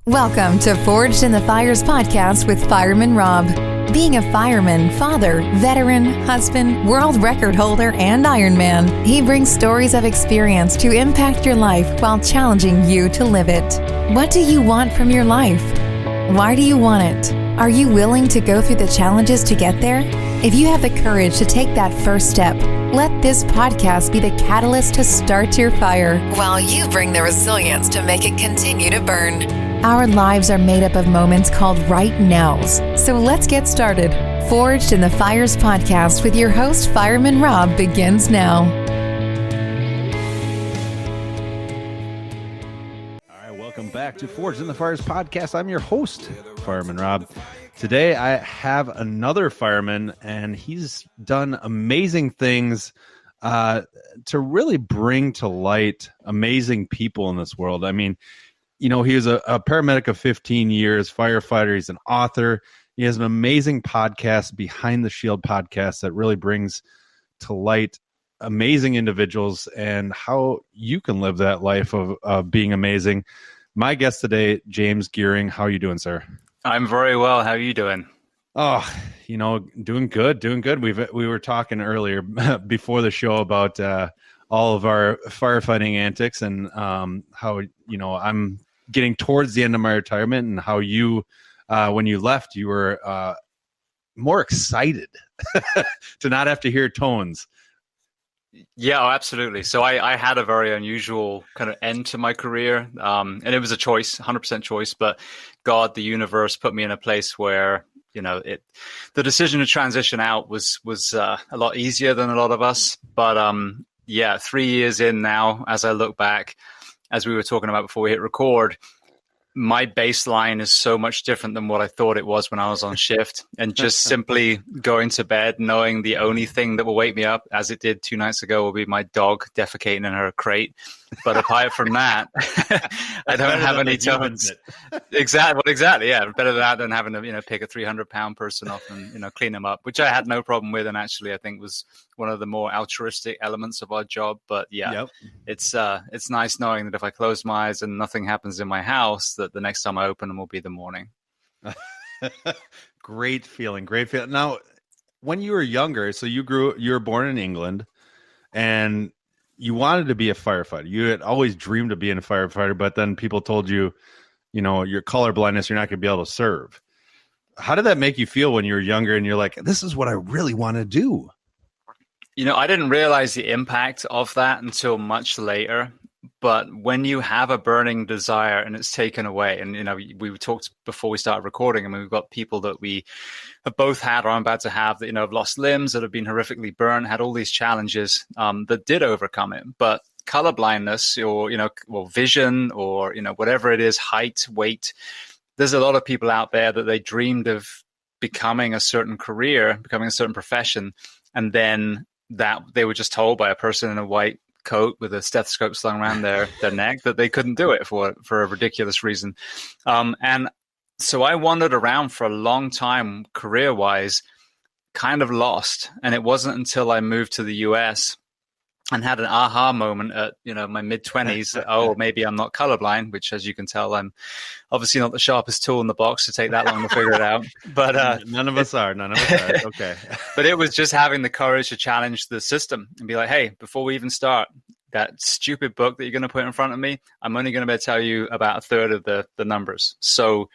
Welcome to Forged in the Fires podcast with Fireman Rob. Being a fireman, father, veteran, husband, world record holder, and Ironman, he brings stories of experience to impact your life while challenging you to live it. What do you want from your life? Why do you want it? Are you willing to go through the challenges to get there? If you have the courage to take that first step, let this podcast be the catalyst to start your fire while you bring the resilience to make it continue to burn. Our lives are made up of moments called right nows. So let's get started. Forged in the Fires podcast with your host, Fireman Rob, begins now. All right, welcome back to Forged in the Fires podcast. I'm your host, Fireman Rob. Today I have another fireman, and he's done amazing things to really bring to light amazing people in this world. I mean, you know, he was a paramedic of 15 years, firefighter. He's an author. He has an amazing podcast, Behind the Shield podcast, that really brings to light amazing individuals and how you can live that life of being amazing. My guest today, James Geering. How are you doing, sir? I'm very well. How are you doing? Oh, you know, doing good. We were talking earlier before the show about all of our firefighting antics and how, you know, I'm getting towards the end of my retirement, and how you, when you left, you were more excited to not have to hear tones. Yeah, oh, absolutely. So I had a very unusual kind of end to my career, and it was a choice, 100% choice. But God, the universe, put me in a place where, you know, the decision to transition out was a lot easier than a lot of us. But yeah, 3 years in now, as I look back, as we were talking about before we hit record, my baseline is so much different than what I thought it was when I was on shift. And just simply going to bed, knowing the only thing that will wake me up, as it did 2 nights ago, will be my dog defecating in her crate. But apart from that, I don't have any tones. Exactly. Yeah. Better than that than having to, you know, pick a 300-pound person off and, you know, clean them up, which I had no problem with. And actually, I think was one of the more altruistic elements of our job. But yeah, It's nice knowing that if I close my eyes and nothing happens in my house, that the next time I open them will be the morning. Great feeling. Now, when you were younger, so you were born in England, and you wanted to be a firefighter. You had always dreamed of being a firefighter, but then people told you, you know, your color blindness, you're not going to be able to serve. How did that make you feel when you were younger and you're like, this is what I really want to do? You know, I didn't realize the impact of that until much later. But when you have a burning desire and it's taken away, and, you know, we talked before we started recording, I mean, we've got people that we have both had or I'm about to have that, you know, have lost limbs, that have been horrifically burned, had all these challenges that did overcome it. But color blindness or, you know, or vision or, you know, whatever it is, height, weight, there's a lot of people out there that they dreamed of becoming a certain career, becoming a certain profession, and then that they were just told by a person in a white coat with a stethoscope slung around their neck that they couldn't do it for a ridiculous reason. And so I wandered around for a long time, career-wise, kind of lost. And it wasn't until I moved to the US and had an aha moment at, you know, my mid-20s that, oh, maybe I'm not colorblind, which, as you can tell, I'm obviously not the sharpest tool in the box to take that long to figure it out. But none of us are. Okay. But it was just having the courage to challenge the system and be like, hey, before we even start, that stupid book that you're going to put in front of me, I'm only going to be able to tell you about a third of the numbers. So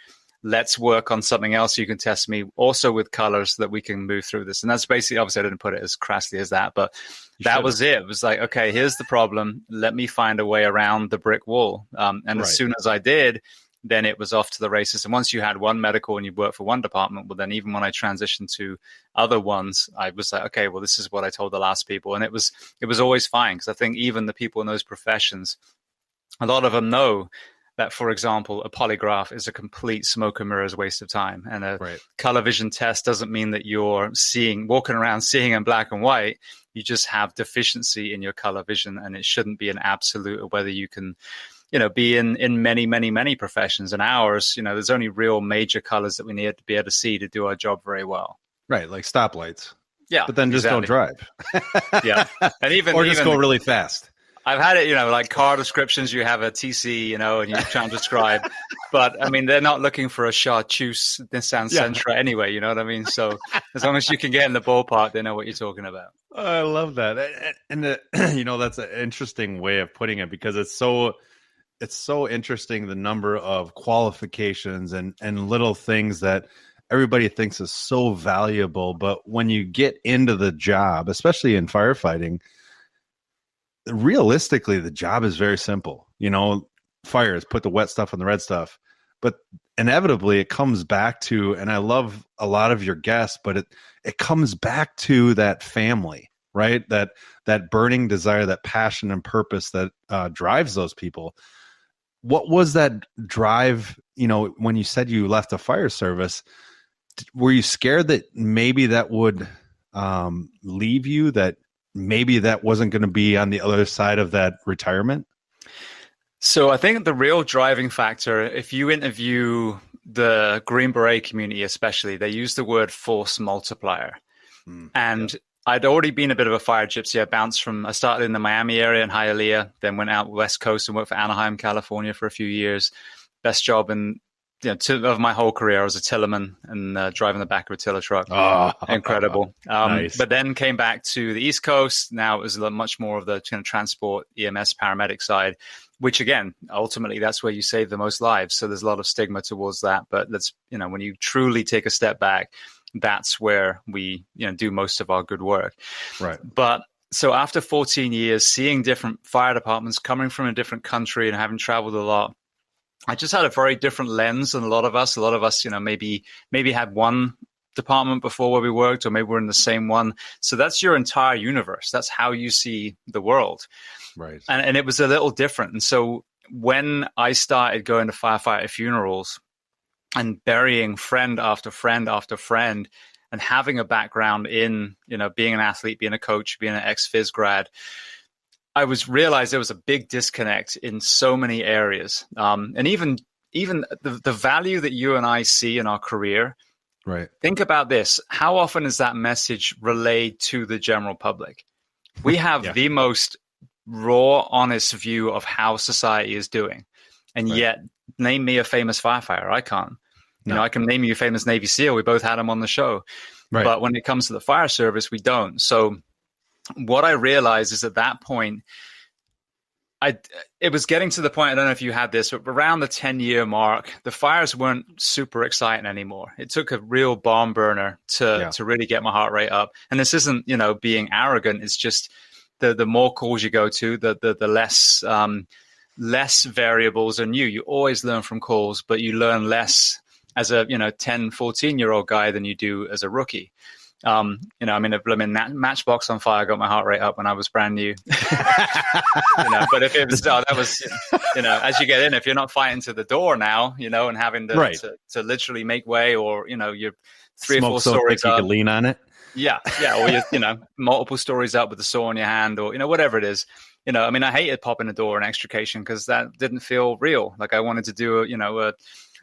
let's work on something else you can test me also with colors so that we can move through this. And that's basically, obviously I didn't put it as crassly as that, but that was it. It was like, okay, here's the problem. Let me find a way around the brick wall. And as soon as I did, then it was off to the races. And once you had one medical and you worked for one department, well, then even when I transitioned to other ones, I was like, okay, well, this is what I told the last people. And it was always fine. Because I think even the people in those professions, a lot of them know that, for example, a polygraph is a complete smoke and mirrors waste of time. And a color vision test doesn't mean that you're walking around seeing in black and white. You just have deficiency in your color vision, and it shouldn't be an absolute of whether you can, you know, be in many, many, many professions. And ours, you know, there's only real major colors that we need to be able to see to do our job very well. Right, like stoplights. Yeah, but then just don't drive. Yeah, and even go really fast. I've had it, like car descriptions, you have a TC, and you're trying to describe, but I mean, they're not looking for a chartreuse Nissan Sentra anyway, you know what I mean? So as long as you can get in the ballpark, they know what you're talking about. I love that. And that's an interesting way of putting it, because it's so interesting, the number of qualifications and little things that everybody thinks is so valuable. But when you get into the job, especially in firefighting, realistically, the job is very simple. Fires, put the wet stuff on the red stuff. But inevitably, it comes back to, and I love a lot of your guests, but it comes back to that family, right? That burning desire, that passion and purpose that drives those people. What was that drive, when you said you left the fire service? Were you scared that maybe that would leave you, that maybe that wasn't going to be on the other side of that retirement? So I think the real driving factor, if you interview the Green Beret community especially, they use the word force multiplier. And I'd already been a bit of a fire gypsy. I started in the Miami area in Hialeah, then went out West Coast and worked for Anaheim, California for a few years. Best job of my whole career. I was a tillerman and driving the back of a tiller truck. Incredible. Nice. But then came back to the East Coast. Now it was much more of the kind of transport, EMS, paramedic side, which again, ultimately, that's where you save the most lives. So there's a lot of stigma towards that. But when you truly take a step back, that's where we, do most of our good work. Right. But so after 14 years, seeing different fire departments, coming from a different country and having traveled a lot, I just had a very different lens than a lot of us. A lot of us, maybe had one department before where we worked, or maybe we're in the same one. So that's your entire universe. That's how you see the world. Right. And it was a little different. And so when I started going to firefighter funerals and burying friend after friend after friend, and having a background in, being an athlete, being a coach, being an ex-phys grad, I realized there was a big disconnect in so many areas. And even the value that you and I see in our career. Right. Think about this. How often is that message relayed to the general public? We have the most raw, honest view of how society is doing. And yet, name me a famous firefighter. I can't. I can name you a famous Navy SEAL. We both had him on the show. Right. But when it comes to the fire service, we don't. So what I realized is at that point, it was getting to the point, I don't know if you had this, but around the 10-year mark, the fires weren't super exciting anymore. It took a real barn burner to really get my heart rate up. And this isn't, being arrogant. It's just the more calls you go to, the less variables are new. You always learn from calls, but you learn less as a 10, 14-year-old guy than you do as a rookie. Matchbox on Fire got my heart rate up when I was brand new. But if it was, that was, as you get in, if you're not fighting to the door now, and having to literally make way, or, you're 3 or 4 stories up. You can lean on it. Yeah. Or you're, multiple stories up with the saw in your hand, or, whatever it is. I hated popping the door in extrication because that didn't feel real. Like I wanted to do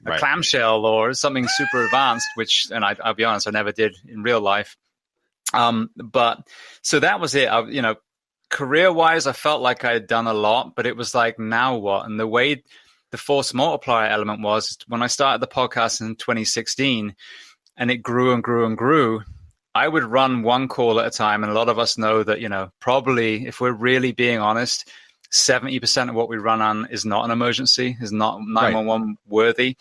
a clamshell or something super advanced, and I'll be honest, I never did in real life. But so that was it. Career-wise, I felt like I had done a lot, but it was like, now what? And the way the force multiplier element was, when I started the podcast in 2016, and it grew and grew and grew, I would run one call at a time. And a lot of us know that, probably if we're really being honest, 70% of what we run on is not an emergency, is not 911 worthy.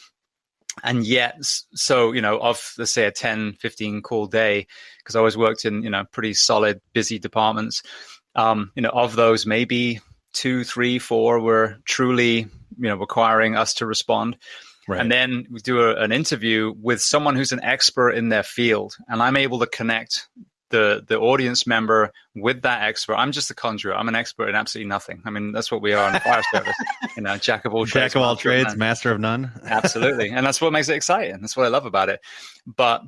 And yet, so, of, let's say, a 10, 15 call day, because I always worked in, pretty solid, busy departments, of those, maybe 2, 3, 4 were truly, requiring us to respond. Right. And then we do an interview with someone who's an expert in their field, and I'm able to connect the audience member with that expert. I'm just a conjurer. I'm an expert in absolutely nothing. That's what we are in the fire service. Jack of all trades, master of none. Absolutely. And that's what makes it exciting. That's what I love about it. But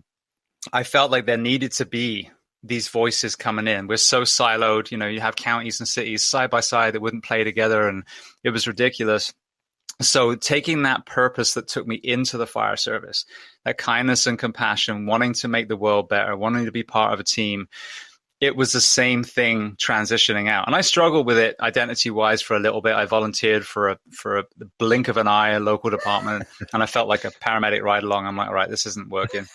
I felt like there needed to be these voices coming in. We're so siloed. You have counties and cities side by side that wouldn't play together, and it was ridiculous. So taking that purpose that took me into the fire service, that kindness and compassion, wanting to make the world better, wanting to be part of a team, it was the same thing transitioning out. And I struggled with it identity-wise for a little bit. I volunteered for a blink of an eye, a local department, and I felt like a paramedic ride along. I'm like, all right, this isn't working.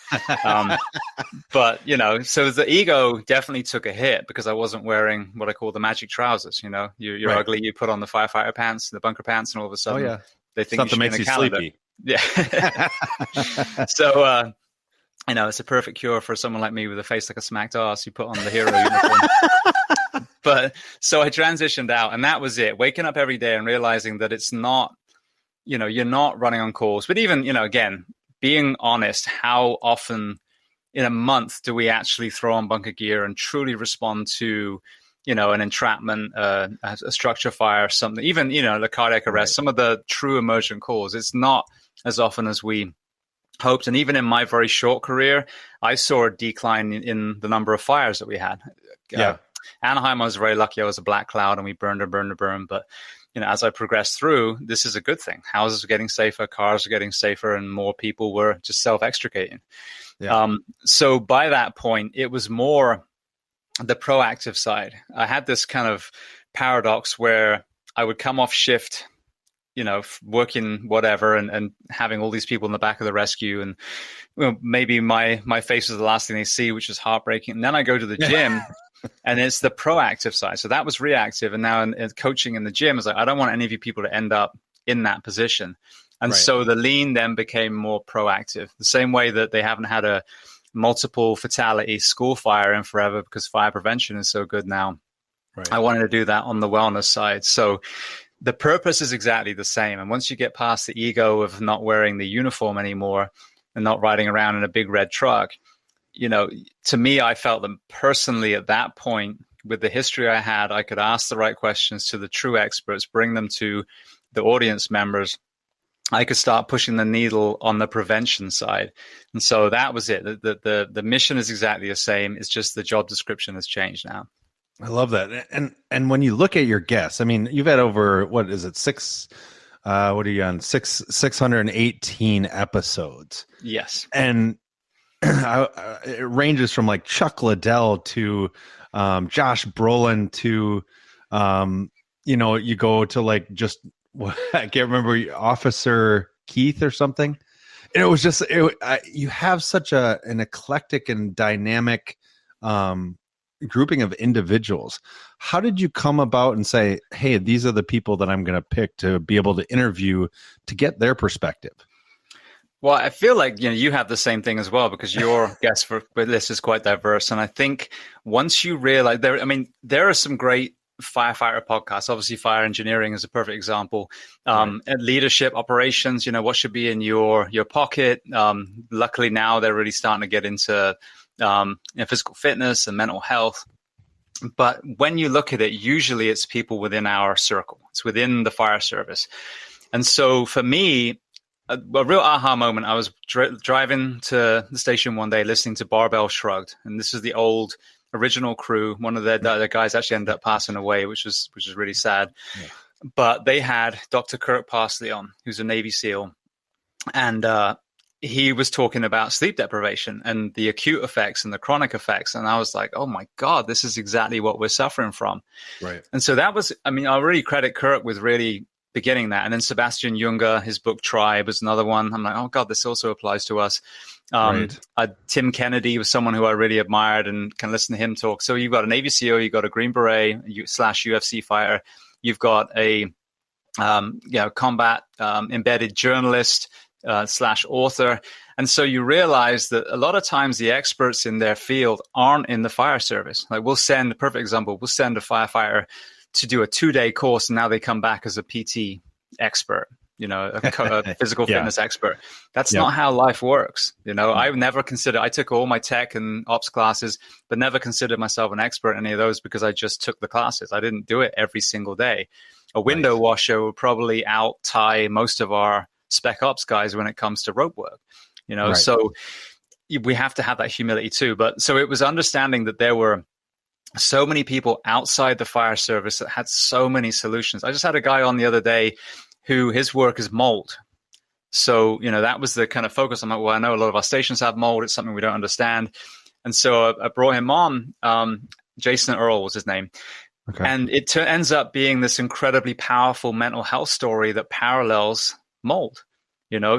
But, so the ego definitely took a hit because I wasn't wearing what I call the magic trousers. You're right. Ugly, you put on the firefighter pants, the bunker pants, and all of a sudden they think something makes you sleepy. Yeah. So, it's a perfect cure for someone like me with a face like a smacked ass. You put on the hero uniform. But so I transitioned out, and that was it. Waking up every day and realizing that it's not, you're not running on calls. But even, again, being honest, how often in a month do we actually throw on bunker gear and truly respond to, an entrapment, a structure fire, something, even, the cardiac arrest, some of the true emergent calls. It's not as often as we hoped. And even in my very short career, I saw a decline in the number of fires that we had. Anaheim, I was very lucky. I was a black cloud and we burned and burned and burned. But, as I progressed through, this is a good thing. Houses are getting safer, cars are getting safer, and more people were just self-extricating. Yeah. So by that point, it was more the proactive side. I had this kind of paradox where I would come off shift, working whatever and having all these people in the back of the rescue, and maybe my face was the last thing they see, which is heartbreaking. And then I go to the gym and it's the proactive side. So that was reactive. And now in coaching in the gym is like, I don't want any of you people to end up in that position. And so the lean then became more proactive, the same way that they haven't had a multiple fatality school fire in forever because fire prevention is so good now. Right. I wanted to do that on the wellness side. So the purpose is exactly the same. And once you get past the ego of not wearing the uniform anymore and not riding around in a big red truck, to me, I felt that personally at that point, with the history I had, I could ask the right questions to the true experts, bring them to the audience members. I could start pushing the needle on the prevention side. And so that was it. The mission is exactly the same. It's just the job description has changed now. I love that. And when you look at your guests, I mean, you've had over, what is it, 618 episodes. Yes. And it ranges from like Chuck Liddell to Josh Brolin to, you go to like just, I can't remember, Officer Keith or something. And it was just, you have such an eclectic and dynamic grouping of individuals. How did you come about and say, hey, these are the people that I'm going to pick to be able to interview to get their perspective? Well, I feel like, you have the same thing as well, because your guest list is quite diverse. And I think once you realize there are some great firefighter podcasts. Obviously, fire engineering is a perfect example. And leadership, operations, what should be in your pocket. Luckily now they're really starting to get into physical fitness and mental health. But when you look at it, usually it's people within our circle. It's within the fire service. And so for me, a real aha moment, I was driving to the station one day listening to Barbell Shrugged. And this is the old original crew. One of the guys actually ended up passing away, which is really sad. Yeah. But they had Dr. Kirk Parsley on, who's a Navy SEAL. And he was talking about sleep deprivation and the acute effects and the chronic effects. And I was like, oh my God, this is exactly what we're suffering from. Right. And so that was, I really credit Kirk with really beginning that. And then Sebastian Junger, his book Tribe is another one. I'm like, oh God, this also applies to us. Tim Kennedy was someone who I really admired and can listen to him talk. So you've got a Navy SEAL, you've got a Green Beret / UFC fighter. You've got a combat embedded journalist / author. And so you realize that a lot of times the experts in their field aren't in the fire service. Like we'll send a firefighter to do a 2-day course, and now they come back as a PT expert, a physical fitness expert. That's not how life works. I took all my tech and ops classes, but never considered myself an expert in any of those because I just took the classes. I didn't do it every single day. A window washer would probably out-tie most of our spec ops guys when it comes to rope work, so we have to have that humility too. But so it was understanding that there were so many people outside the fire service that had so many solutions. I just had a guy on the other day who his work is mold. So, that was the kind of focus. I'm like, well, I know a lot of our stations have mold. It's something we don't understand. And so I brought him on. Jason Earl was his name. Okay. And it ends up being this incredibly powerful mental health story that parallels mold.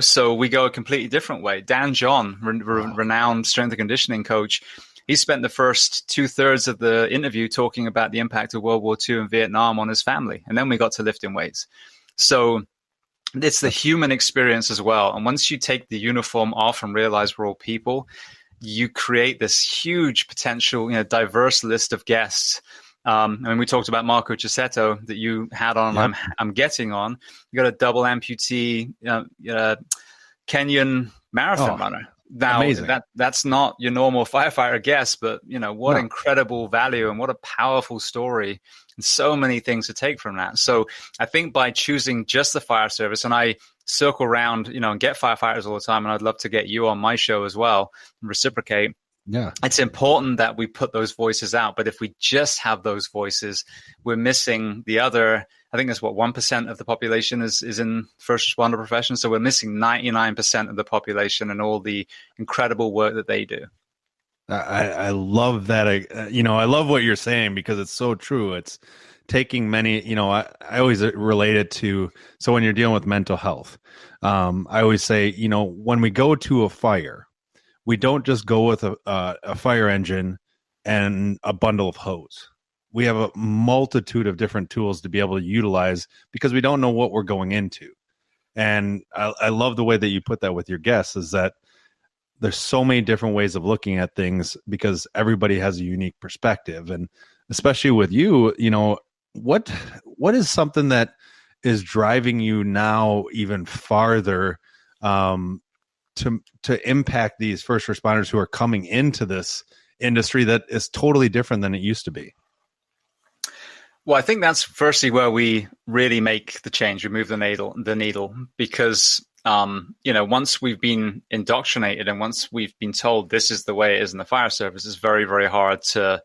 So we go a completely different way. Dan John, renowned strength and conditioning coach, he spent the first 2/3 of the interview talking about the impact of World War II and Vietnam on his family. And then we got to lifting weights. So it's the human experience as well. And once you take the uniform off and realize we're all people, you create this huge potential, diverse list of guests. We talked about Marco Cicchetto that you had on. Yep. I'm getting on. You got a double amputee, Kenyan marathon runner. Now, that's not your normal firefighter guest, but what incredible value and what a powerful story, and so many things to take from that. So I think by choosing just the fire service, and I circle around, and get firefighters all the time, and I'd love to get you on my show as well and reciprocate. Yeah, it's important that we put those voices out. But if we just have those voices, we're missing the other. I think that's 1% of the population is in first responder profession. So we're missing 99% of the population and all the incredible work that they do. I love that. I love what you're saying because it's so true. It's taking many, I always relate it to, so when you're dealing with mental health, I always say, when we go to a fire, we don't just go with a fire engine and a bundle of hose. We have a multitude of different tools to be able to utilize because we don't know what we're going into. And I love the way that you put that with your guests, is that there's so many different ways of looking at things because everybody has a unique perspective. And especially with you, what is something that is driving you now even farther to impact these first responders who are coming into this industry that is totally different than it used to be? Well, I think that's firstly where we really make the change, remove the needle, because once we've been indoctrinated and once we've been told this is the way it is in the fire service, it's very, very hard to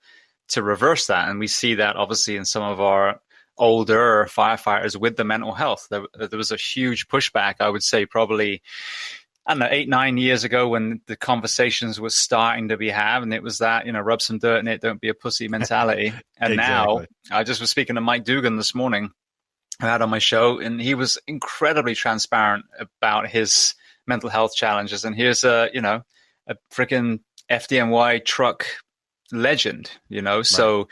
reverse that. And we see that obviously in some of our older firefighters with the mental health. There was a huge pushback, I would say probably, 8-9 years ago when the conversations were starting to be had, and it was that, rub some dirt in it, don't be a pussy mentality. And Now, I just was speaking to Mike Dugan this morning, I had on my show, and he was incredibly transparent about his mental health challenges. And here's a freaking FDNY truck legend, Right. So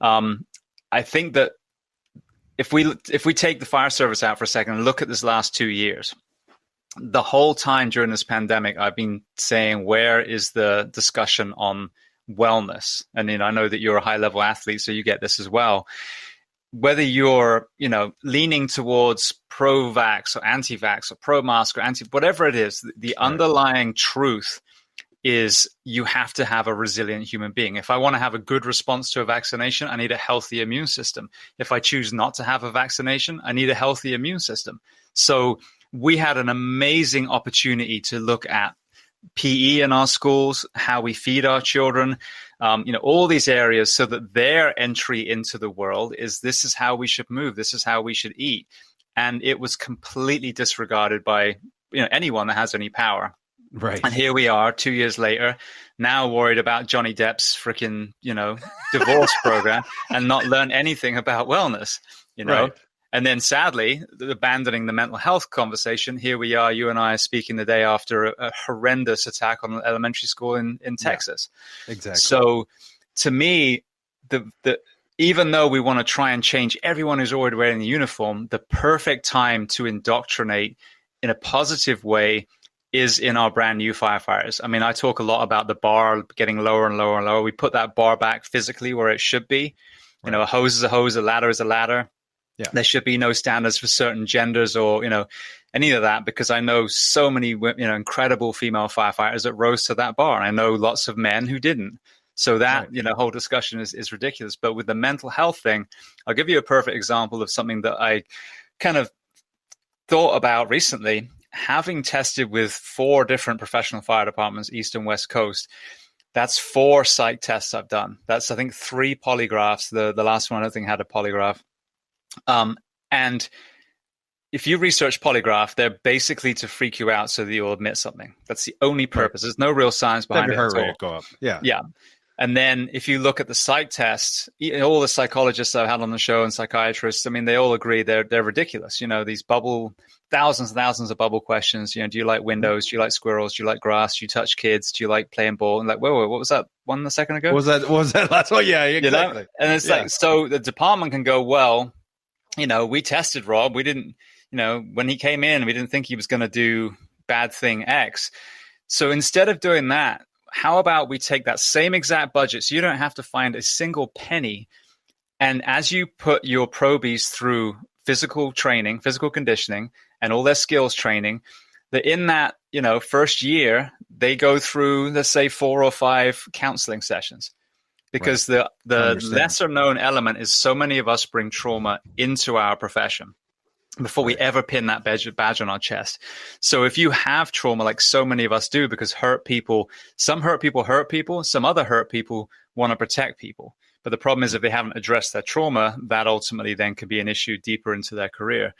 I think that if we take the fire service out for a second and look at this last 2 years, the whole time during this pandemic, I've been saying, where is the discussion on wellness? And I know that you're a high level athlete, so you get this as well. Whether you're, leaning towards pro-vax or anti-vax or pro-mask or whatever it is, the underlying truth is you have to have a resilient human being. If I want to have a good response to a vaccination, I need a healthy immune system. If I choose not to have a vaccination, I need a healthy immune system. So we had an amazing opportunity to look at PE in our schools, how we feed our children, all these areas, so that their entry into the world is, this is how we should move, this is how we should eat. And it was completely disregarded by anyone that has any power. Right. And here we are 2 years later, now worried about Johnny Depp's freaking, divorce program and not learn anything about wellness, Right. And then sadly, abandoning the mental health conversation, here we are, you and I are speaking the day after a horrendous attack on an elementary school in Texas. Yeah, exactly. So to me, even though we want to try and change everyone who's already wearing the uniform, the perfect time to indoctrinate in a positive way is in our brand new firefighters. I mean, I talk a lot about the bar getting lower and lower and lower. We put that bar back physically where it should be. Right. A hose is a hose, a ladder is a ladder. Yeah. There should be no standards for certain genders or, any of that, because I know so many, incredible female firefighters that rose to that bar. And I know lots of men who didn't. So that, whole discussion is ridiculous. But with the mental health thing, I'll give you a perfect example of something that I kind of thought about recently. Having tested with 4 different professional fire departments, East and West Coast, that's 4 psych tests I've done. That's, I think, 3 polygraphs. The last one, I think, had a polygraph. And if you research polygraph, they're basically to freak you out so that you'll admit something. That's the only purpose. There's no real science behind it. Heart rate go up. Yeah. Yeah. And then if you look at the psych tests, all the psychologists I've had on the show and psychiatrists, I mean, they all agree they're ridiculous. These thousands and thousands of bubble questions. Do you like windows? Do you like squirrels? Do you like grass? Do you touch kids? Do you like playing ball? And like, whoa, what was that one a second ago? What was that last one? Yeah, exactly. And it's like, so the department can go, well, we tested Rob. We didn't, when he came in, we didn't think he was going to do bad thing X. So instead of doing that, how about we take that same exact budget so you don't have to find a single penny. And as you put your probies through physical training, physical conditioning, and all their skills training, that in that, first year, they go through, let's say, 4 or 5 counseling sessions. Because the lesser known element is so many of us bring trauma into our profession before we ever pin that badge on our chest. So if you have trauma, like so many of us do, because some hurt people, some other hurt people want to protect people. But the problem is if they haven't addressed their trauma, that ultimately then could be an issue deeper into their career.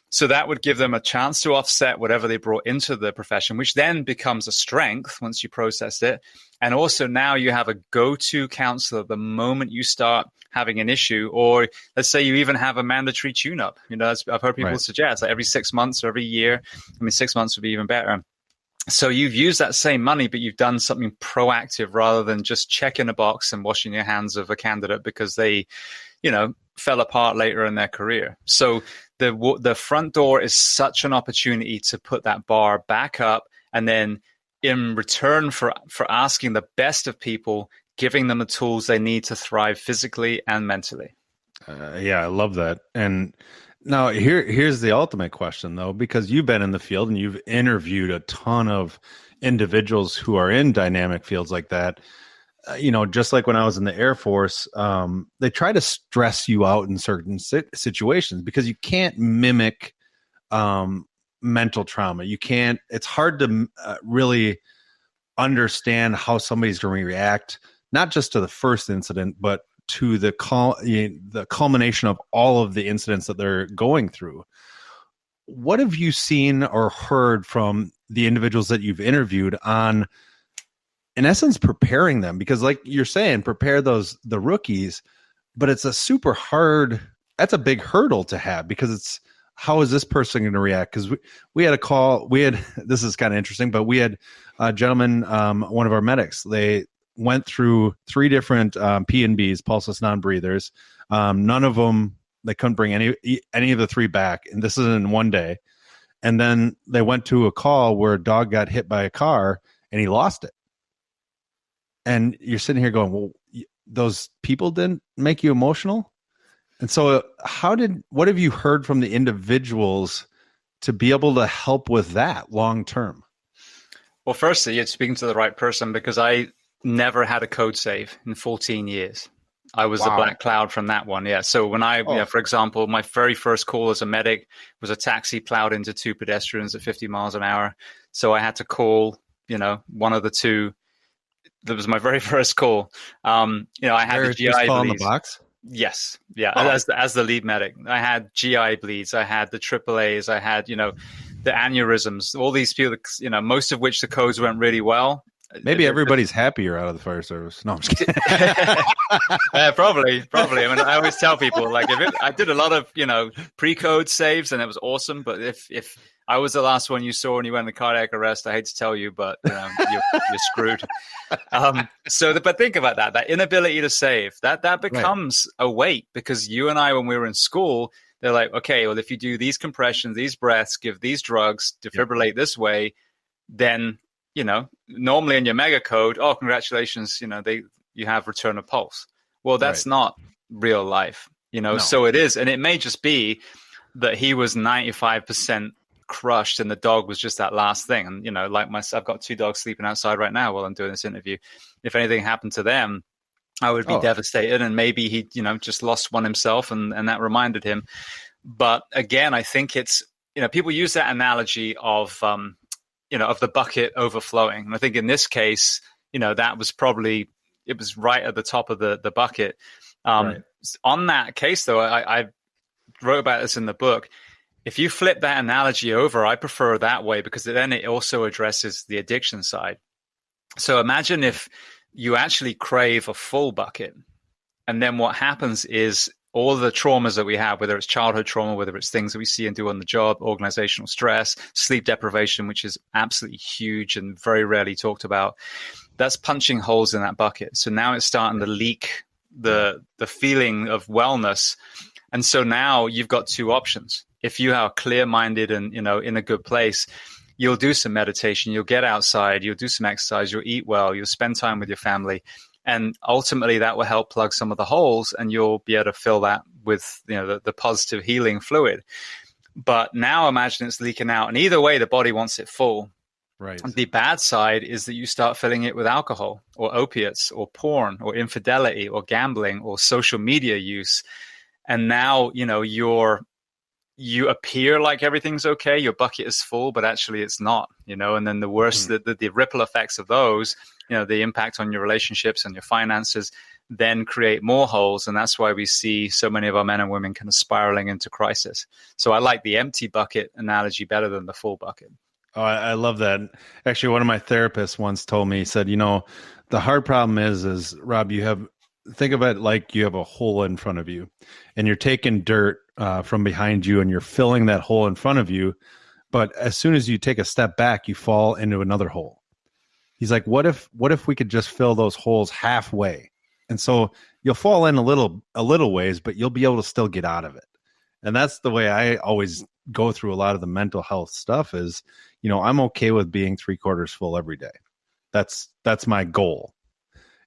So that would give them a chance to offset whatever they brought into the profession, which then becomes a strength once you process it. And also now you have a go-to counselor the moment you start having an issue, or let's say you even have a mandatory tune-up. I've heard people suggest like every 6 months or every year. 6 months would be even better. So you've used that same money, but you've done something proactive rather than just checking a box and washing your hands of a candidate because they, fell apart later in their career. So the front door is such an opportunity to put that bar back up, and then in return for asking the best of people, giving them the tools they need to thrive physically and mentally. I love that. And now here's the ultimate question, though, because you've been in the field and you've interviewed a ton of individuals who are in dynamic fields like that. Just like when I was in the Air Force, they try to stress you out in certain situations because you can't mimic mental trauma. You can't. It's hard to really understand how somebody's going to react, not just to the first incident, but to the culmination of all of the incidents that they're going through. What have you seen or heard from the individuals that you've interviewed on, in essence, preparing them? Because like you're saying, prepare the rookies, but it's a super hard, that's a big hurdle to have, because it's, how is this person going to react? Because we had a call, this is kind of interesting, but we had a gentleman, one of our medics, they went through 3 different P&Bs, pulseless non-breathers. None of them, they couldn't bring any of the 3 back. And this is in one day. And then they went to a call where a dog got hit by a car and he lost it. And you're sitting here going, well, those people didn't make you emotional? And so what have you heard from the individuals to be able to help with that long term? Well, firstly, you're speaking to the right person, because I never had a code save in 14 years. I was the black cloud from that one. Yeah. So when for example, my very first call as a medic was a taxi plowed into 2 pedestrians at 50 miles an hour. So I had to call, one of the 2. That was my very first call. I had the GI bleeds. In the box? Yes. Yeah. Oh. As the lead medic, I had GI bleeds. I had the AAAs. I had, the aneurysms, all these people, most of which the codes went really well. Maybe everybody's happier out of the fire service. No, I'm just kidding. Probably. I mean, I always tell people, like, I did a lot of, pre-code saves, and it was awesome. But if I was the last one you saw and you went into cardiac arrest, I hate to tell you, but you're screwed. But think about that inability to save, that becomes a weight, because you and I, when we were in school, they're like, okay, well, if you do these compressions, these breaths, give these drugs, defibrillate this way, then, normally in your mega code, oh, congratulations, you have return of pulse. Well, that's not real life, No. So it is. And it may just be that he was 95% crushed and the dog was just that last thing. And, I've got 2 dogs sleeping outside right now while I'm doing this interview. If anything happened to them, I would be devastated. And maybe he, just lost one himself, and that reminded him. But again, I think it's, people use that analogy of the bucket overflowing. And I think in this case, that was probably, it was right at the top of the bucket. On that case, though, I wrote about this in the book. If you flip that analogy over, I prefer that way, because then it also addresses the addiction side. So imagine if you actually crave a full bucket. And then what happens is all the traumas that we have, whether it's childhood trauma, whether it's things that we see and do on the job, organizational stress, sleep deprivation, which is absolutely huge and very rarely talked about, that's punching holes in that bucket. So now it's starting to leak the feeling of wellness. And so now you've got two options. If you are clear-minded and, in a good place, you'll do some meditation, you'll get outside, you'll do some exercise, you'll eat well, you'll spend time with your family. And ultimately that will help plug some of the holes, and you'll be able to fill that with, the positive healing fluid. But now imagine it's leaking out, and either way, the body wants it full. Right. The bad side is that you start filling it with alcohol or opiates or porn or infidelity or gambling or social media use. And now, you appear like everything's okay, your bucket is full, but actually it's not, and then the worst, the ripple effects of those, the impact on your relationships and your finances then create more holes. And that's why we see so many of our men and women kind of spiraling into crisis. So I like the empty bucket analogy better than the full bucket. Oh, I love that. Actually, one of my therapists once told me, he said, the hard problem is Rob, think of it like you have a hole in front of you and you're taking dirt from behind you and you're filling that hole in front of you. But as soon as you take a step back, you fall into another hole. He's like, what if we could just fill those holes halfway? And so you'll fall in a little ways, but you'll be able to still get out of it. And that's the way I always go through a lot of the mental health stuff is, I'm okay with being 3/4 full every day. That's my goal.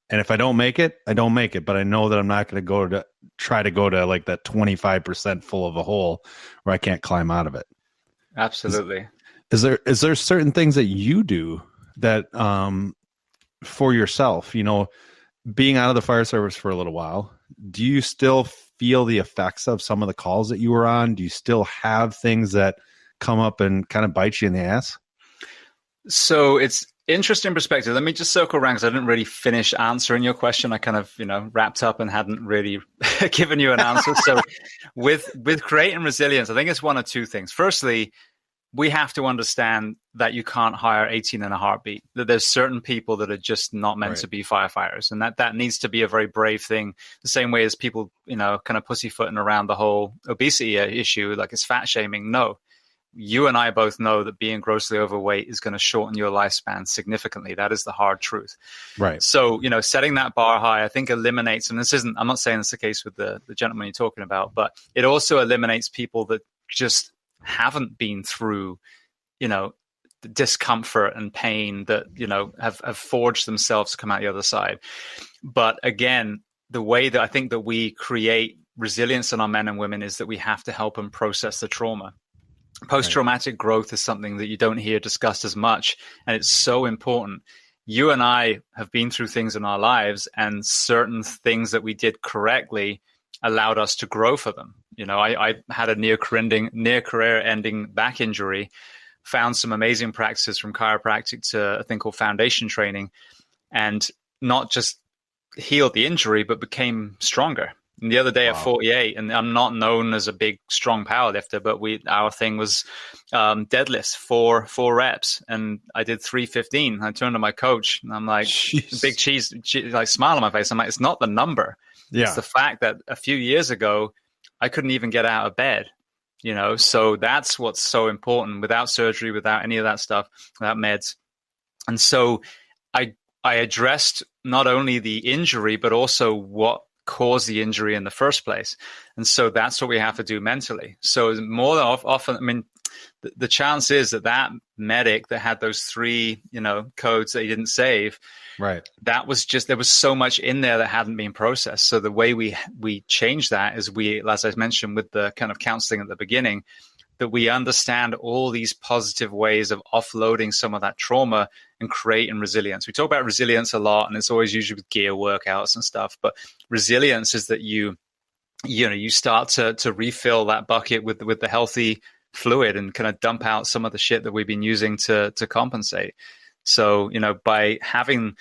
And if I don't make it, I don't make it. But I know that I'm not going to try to go to like that 25% full of a hole where I can't climb out of it. Absolutely. Is there certain things that you do that for yourself, being out of the fire service for a little while, do you still feel the effects of some of the calls that you were on? Do you still have things that come up and kind of bite you in the ass? So it's interesting perspective. Let me just circle around because I didn't really finish answering your question. I kind of, wrapped up and hadn't really given you an answer. So with creating resilience, I think it's one of two things. Firstly, we have to understand that you can't hire 18 in a heartbeat, that there's certain people that are just not meant to be firefighters. And that needs to be a very brave thing. The same way as people, kind of pussyfooting around the whole obesity issue, like it's fat shaming. No, you and I both know that being grossly overweight is going to shorten your lifespan significantly. That is the hard truth. Right. So, setting that bar high, I think eliminates, and I'm not saying it's the case with the gentleman you're talking about, but it also eliminates people that just haven't been through, the discomfort and pain that, have forged themselves to come out the other side. But again, the way that I think that we create resilience in our men and women is that we have to help them process the trauma. Post-traumatic growth is something that you don't hear discussed as much, and it's so important. You and I have been through things in our lives, and certain things that we did correctly allowed us to grow for them. I had a near career-ending back injury, found some amazing practices from chiropractic to a thing called foundation training, and not just healed the injury, but became stronger. And the other day at 48, and I'm not known as a big, strong powerlifter, but our thing was deadlifts, four reps, and I did 315. I turned to my coach, and I'm like, Jeez. big cheese, like smile on my face. I'm like, it's not the number. Yeah. It's the fact that a few years ago, I couldn't even get out of bed, so that's what's so important, without surgery, without any of that stuff, without meds. And so I addressed not only the injury, but also what caused the injury in the first place. And so that's what we have to do mentally. So more often, the chance is that medic that had those 3, codes that he didn't save, right? That was just, there was so much in there that hadn't been processed. So the way we change that is as I mentioned with the kind of counseling at the beginning, that we understand all these positive ways of offloading some of that trauma and creating resilience. We talk about resilience a lot, and it's always usually with gear workouts and stuff. But resilience is that you start to refill that bucket with the healthy fluid and kind of dump out some of the shit that we've been using to compensate. So, by having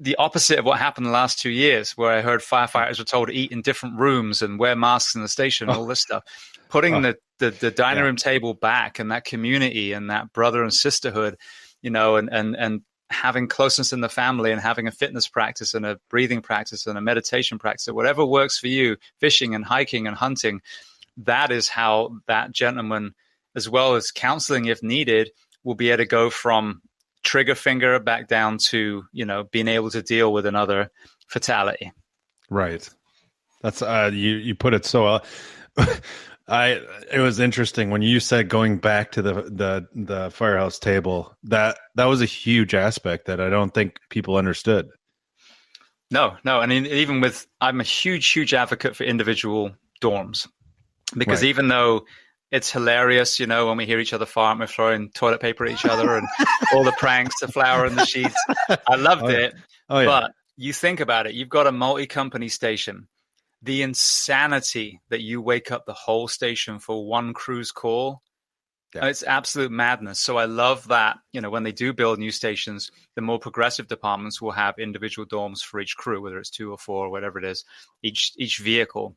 the opposite of what happened the last 2 years, where I heard firefighters were told to eat in different rooms and wear masks in the station and all this stuff, putting the dining room table back and that community and that brother and sisterhood, and having closeness in the family and having a fitness practice and a breathing practice and a meditation practice, whatever works for you, fishing and hiking and hunting, that is how that gentleman, as well as counseling if needed, will be able to go from trigger finger back down to, being able to deal with another fatality. Right. That's you put it so it was interesting when you said going back to the firehouse table. That was a huge aspect that I don't think people understood. No. And even I'm a huge advocate for individual dorms, because even though it's hilarious, when we hear each other fart and we're throwing toilet paper at each other and all the pranks, the flour in the sheets. I loved it. Oh, yeah. But you think about it, you've got a multi-company station. The insanity that you wake up the whole station for one cruise call, it's absolute madness. So I love that, when they do build new stations, the more progressive departments will have individual dorms for each crew, whether it's 2 or 4 or whatever it is, each vehicle.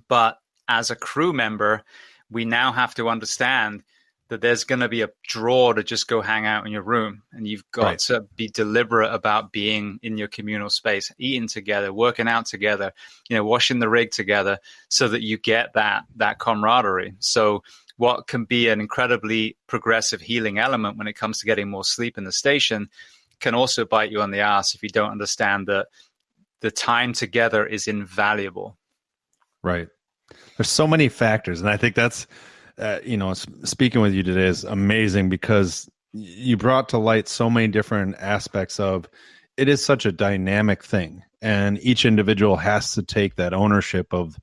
But as a crew member, we now have to understand that there's going to be a draw to just go hang out in your room. And you've got to be deliberate about being in your communal space, eating together, working out together, washing the rig together, so that you get that camaraderie. So what can be an incredibly progressive healing element when it comes to getting more sleep in the station can also bite you on the ass if you don't understand that the time together is invaluable. Right. There's so many factors. And I think that's, speaking with you today is amazing, because you brought to light so many different aspects of it. Is such a dynamic thing, and each individual has to take that ownership of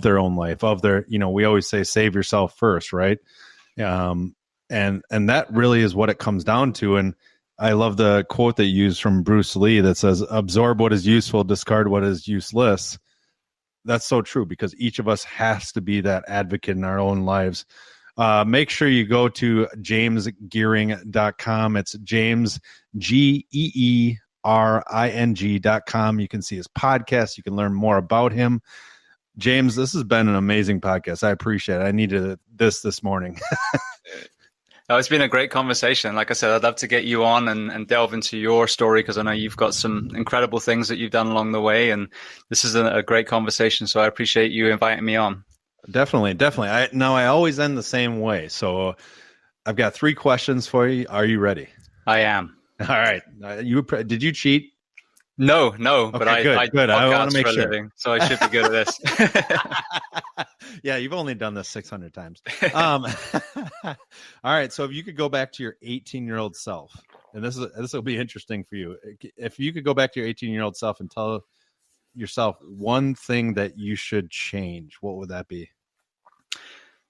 their own life, of their, we always say, save yourself first. Right. And that really is what it comes down to. And I love the quote that you use from Bruce Lee that says, absorb what is useful, discard what is useless. That's so true, because each of us has to be that advocate in our own lives. Make sure you go to jamesgeering.com. It's James, GEERING.com. You can see his podcast. You can learn more about him. James, this has been an amazing podcast. I appreciate it. I needed this morning. It's been a great conversation. Like I said, I'd love to get you on and delve into your story, because I know you've got some incredible things that you've done along the way. And this is a great conversation. So I appreciate you inviting me on. Definitely. I always end the same way. So I've got 3 questions for you. Are you ready? I am. All right. Did you cheat? No, okay, but I good. I want to make sure. Living, so I should be good at this. Yeah, you've only done this 600 times. All right, so if you could go back to your 18-year-old self, and this will be interesting for you. If you could go back to your 18-year-old self and tell yourself one thing that you should change, what would that be?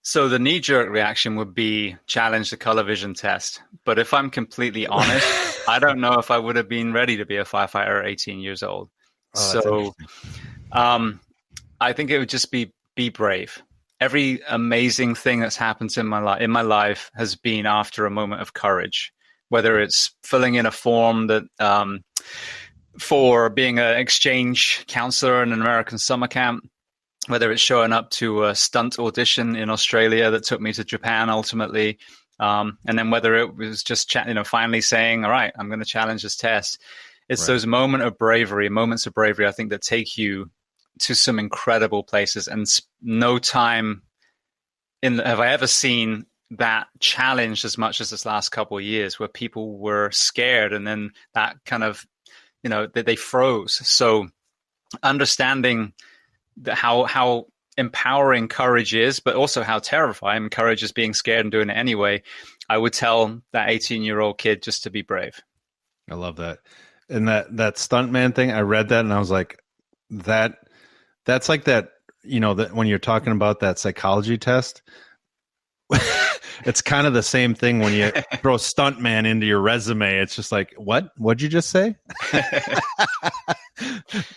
So the knee-jerk reaction would be challenge the color vision test. But if I'm completely honest, I don't know if I would have been ready to be a firefighter at 18 years old. So I think it would just be brave. Every amazing thing that's happened in my life has been after a moment of courage, whether it's filling in a form that for being an exchange counselor in an American summer camp, whether it's showing up to a stunt audition in Australia that took me to Japan ultimately, and then whether it was just finally saying, all right, I'm going to challenge this test. It's those moments of bravery, I think, that take you to some incredible places. And no time have I ever seen that challenged as much as this last couple of years, where people were scared and then that kind of, they froze. So understanding how empowering courage is, but also how terrifying courage is, being scared and doing it anyway. I would tell that 18-year-old kid just to be brave. I love that. And that stuntman thing, I read that and I was like, that's like that, that when you're talking about that psychology test, it's kind of the same thing when you throw stuntman into your resume. It's just like, what'd you just say?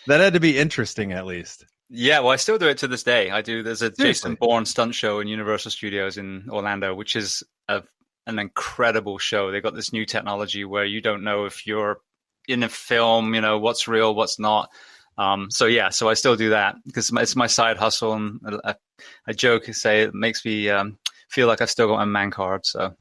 That had to be interesting, at least. Yeah, well, I still do it to this day. There's a Jason Bourne stunt show in Universal Studios in Orlando, which is an incredible show. They've got this new technology where you don't know if you're in a film, what's real, what's not. So I still do that because it's my side hustle. And I joke and say it makes me feel like I've still got my man card. So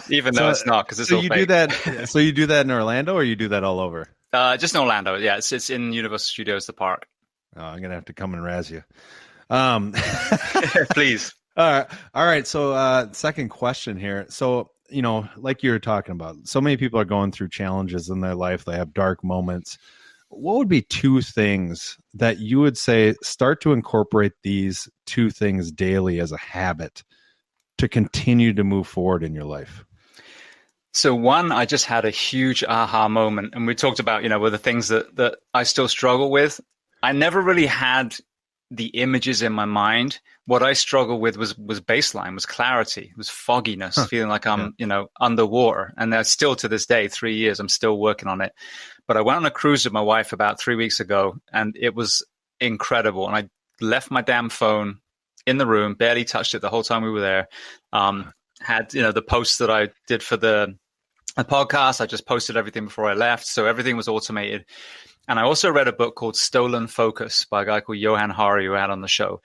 even though it's not, because it's so all you fake. do that. So you do that in Orlando, or you do that all over? Just in Orlando. Yeah, it's in Universal Studios, the park. Oh, I'm gonna have to come and razz you. Please. All right. So, second question here. So, like you were talking about, so many people are going through challenges in their life. They have dark moments. What would be two things that you would say start to incorporate these two things daily as a habit to continue to move forward in your life? So one, I just had a huge aha moment, and we talked about, were the things that I still struggle with. I never really had the images in my mind. What I struggled with was baseline, was clarity, was fogginess, feeling like I'm, underwater. And that's still to this day, 3 years, I'm still working on it. But I went on a cruise with my wife about 3 weeks ago, and it was incredible. And I left my damn phone in the room, barely touched it the whole time we were there. Had, the posts that I did for the podcast, I just posted everything before I left. So everything was automated. And I also read a book called Stolen Focus by a guy called Johan Hari, who I had on the show.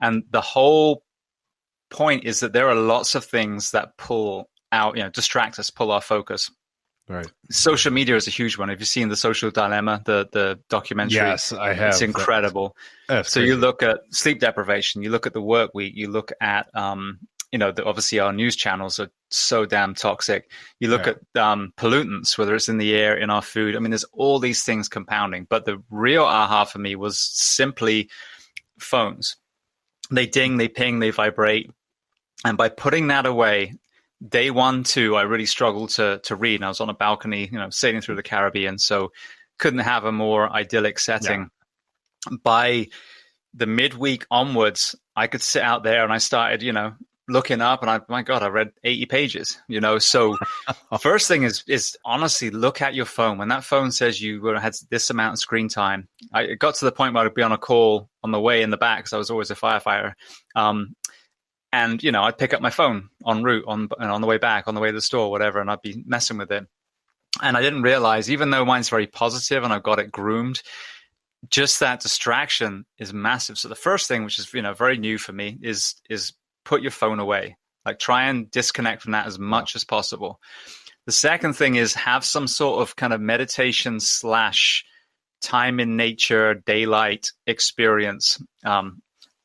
And the whole point is that there are lots of things that pull out, distract us, pull our focus. Right. Social media is a huge one. Have you seen The Social Dilemma, the documentary? Yes, I have. It's incredible. That's so crazy. You look at sleep deprivation, you look at the work week, you look at, obviously our news channels are so damn toxic. You look at pollutants, whether it's in the air, in our food. I mean, there's all these things compounding. But the real aha for me was simply phones. They ding, they ping, they vibrate. And by putting that away, day 1, 2, I really struggled to read. And I was on a balcony, sailing through the Caribbean, so couldn't have a more idyllic setting. Yeah. By the midweek onwards, I could sit out there and I started, looking up, and my God, I read 80 pages, So first thing is honestly, look at your phone. When that phone says you had this amount of screen time, it got to the point where I'd be on a call on the way in the back, because I was always a firefighter. And, I'd pick up my phone en route, on the way back, on the way to the store, whatever, and I'd be messing with it. And I didn't realize, even though mine's very positive and I've got it groomed, just that distraction is massive. So the first thing, which is, very new for me, is put your phone away. Like, try and disconnect from that as much as possible. The second thing is have some sort of kind of meditation / time in nature, daylight experience.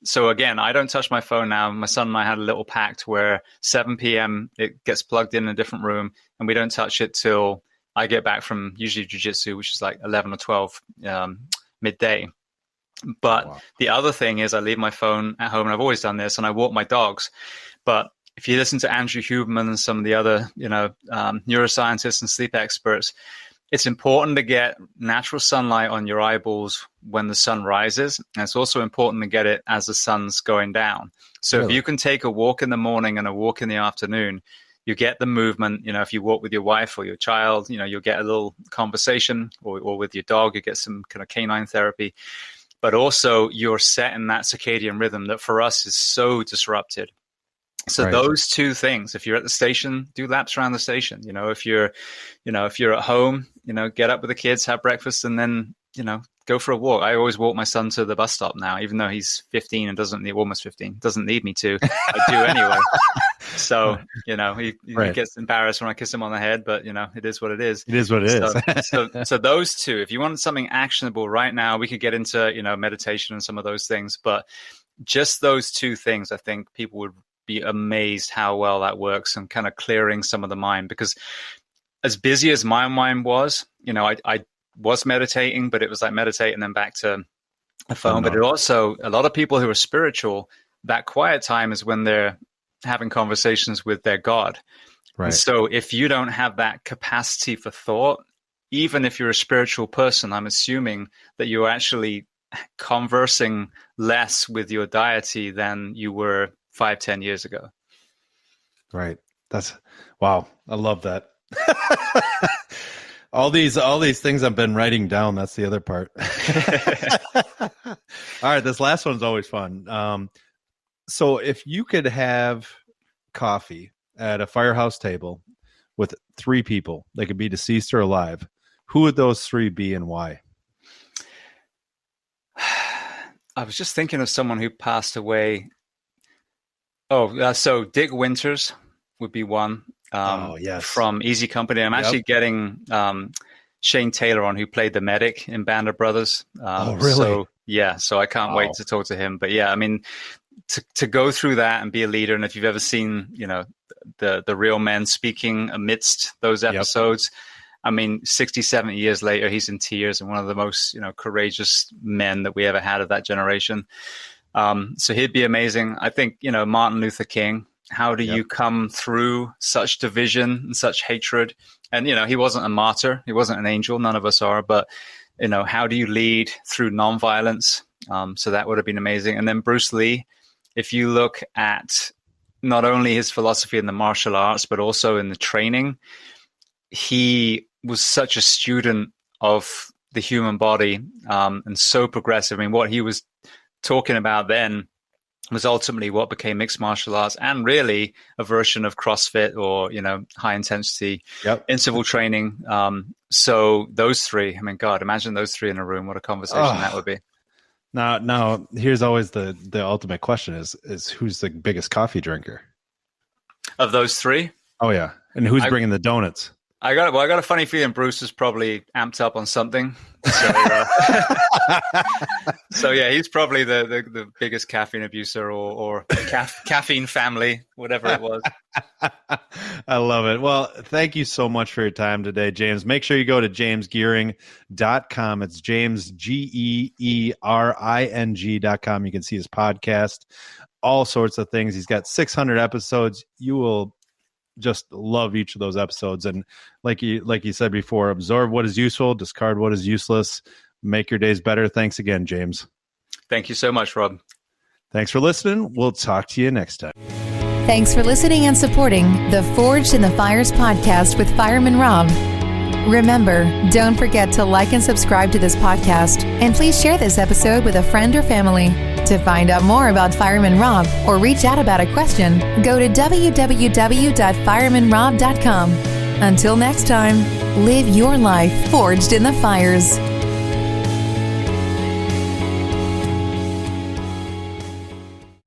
So again, I don't touch my phone now. My son and I had a little pact where 7 p.m. it gets plugged in a different room, and we don't touch it till I get back from usually jiu-jitsu, which is like 11 or 12 midday. But the other thing is I leave my phone at home, and I've always done this, and I walk my dogs. But if you listen to Andrew Huberman and some of the other, neuroscientists and sleep experts, it's important to get natural sunlight on your eyeballs when the sun rises. And it's also important to get it as the sun's going down. So If you can take a walk in the morning and a walk in the afternoon, you get the movement. If you walk with your wife or your child, you'll get a little conversation, or with your dog, you get some kind of canine therapy. But also you're set in that circadian rhythm that for us is so disrupted. So those two things, if you're at the station, do laps around the station. If you're at home, get up with the kids, have breakfast, and then, go for a walk. I always walk my son to the bus stop now, even though he's 15 and almost 15, doesn't need me to. I do anyway. So, he gets embarrassed when I kiss him on the head, but, it is what it is. It is what it is. So those two, if you want something actionable right now, we could get into, meditation and some of those things. But just those two things, I think people would be amazed how well that works, and kind of clearing some of the mind. Because as busy as my mind was, I was meditating, but it was like meditating and then back to the phone. But it also, a lot of people who are spiritual, that quiet time is when they're having conversations with their God. Right. And so if you don't have that capacity for thought, even if you're a spiritual person, I'm assuming that you're actually conversing less with your deity than you were 5-10 years ago. Right. Wow. I love that. all these things I've been writing down. That's the other part. All right. This last one's always fun. So if you could have coffee at a firehouse table with 3 people, they could be deceased or alive, who would those 3 be and why? I was just thinking of someone who passed away. So Dick Winters would be one. from Easy Company. I'm actually getting Shane Taylor on, who played the medic in Band of Brothers. Really? So I can't wait to talk to him. But yeah, I mean, to go through that and be a leader, and if you've ever seen, the real men speaking amidst those episodes, I mean, 60, 70 years later, he's in tears and one of the most, courageous men that we ever had of that generation. So he'd be amazing. I think, Martin Luther King, how do you come through such division and such hatred? And, he wasn't a martyr. He wasn't an angel. None of us are. But, how do you lead through nonviolence? So that would have been amazing. And then Bruce Lee, if you look at not only his philosophy in the martial arts, but also in the training, he was such a student of the human body, and so progressive. I mean, what he was talking about then was ultimately what became mixed martial arts, and really a version of CrossFit or, high intensity interval training. So those three, I mean, God, imagine those three in a room. What a conversation that would be. Now here's always the ultimate question is who's the biggest coffee drinker of those three? Oh yeah. And who's bringing the donuts? I got a funny feeling Bruce is probably amped up on something. So yeah, he's probably the biggest caffeine abuser or caffeine family, whatever it was. I love it. Well, thank you so much for your time today, James. Make sure you go to jamesgeering.com. It's James, Geering.com. You can see his podcast, all sorts of things. He's got 600 episodes. You will just love each of those episodes. And like you said before, absorb what is useful, discard what is useless, make your days better. Thanks again, James. Thank you so much, Rob. Thanks for listening. We'll talk to you next time. Thanks for listening and supporting the Forged in the Fires podcast with Fireman Rob. Remember, don't forget to like and subscribe to this podcast, and please share this episode with a friend or family. To find out more about Fireman Rob or reach out about a question, go to www.firemanrob.com. Until next time, live your life forged in the fires.